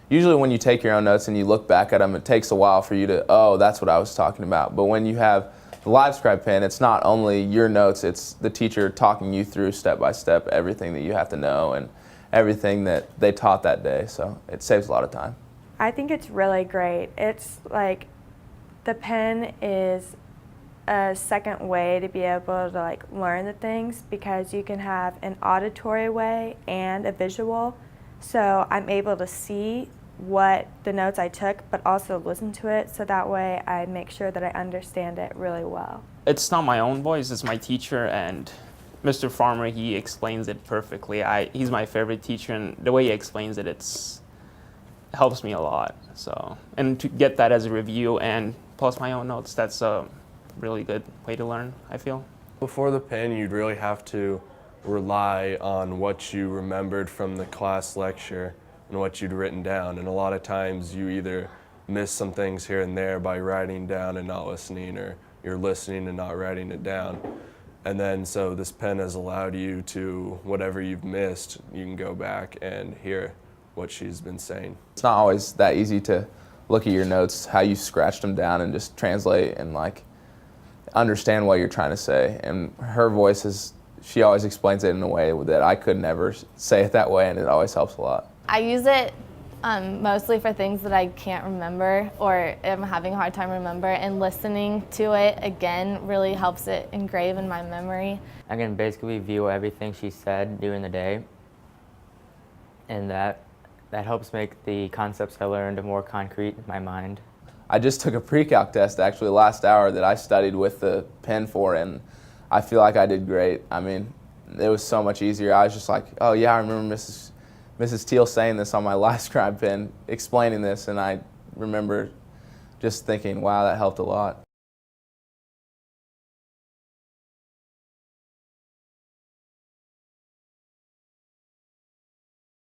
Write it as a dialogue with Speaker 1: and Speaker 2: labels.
Speaker 1: usually when you take your own notes and you look back at them, it takes a while for you to, oh, that's what I was talking about. But when you have the Livescribe pen, it's not only your notes, it's the teacher talking you through step by step everything that you have to know and everything that they taught that day. So it saves a lot of time.
Speaker 2: I think it's really great. It's like the pen is a second way to be able to learn the things, because you can have an auditory way and a visual. So I'm able to see what the notes I took, but also listen to it, so that way I make sure that I understand it really well.
Speaker 3: It's not my own voice, it's my teacher, and Mr. Farmer, he explains it perfectly. He's my favorite teacher, and the way he explains it, it helps me a lot. So, and to get that as a review and plus my own notes, that's a really good way to learn, I feel.
Speaker 4: Before the pen, you'd really have to rely on what you remembered from the class lecture and what you'd written down. And a lot of times you either miss some things here and there by writing down and not listening, or you're listening and not writing it down. And then so this pen has allowed you to, whatever you've missed, you can go back and hear what she's been saying.
Speaker 1: It's not always that easy to look at your notes, how you scratched them down, and just translate and understand what you're trying to say. And her voice is, she always explains it in a way that I could never say it that way, and it always helps a lot.
Speaker 5: I use it mostly for things that I can't remember or am having a hard time remember, and listening to it again really helps it engrave in my memory.
Speaker 6: I can basically view everything she said during the day, and that helps make the concepts I learned more concrete in my mind.
Speaker 1: I just took a pre-calc test actually last hour that I studied with the pen for, and I feel like I did great. I mean, it was so much easier. I was just like, oh yeah, I remember Mrs. Teal saying this on my Livescribe pen, explaining this, and I remember just thinking, wow, that helped a lot.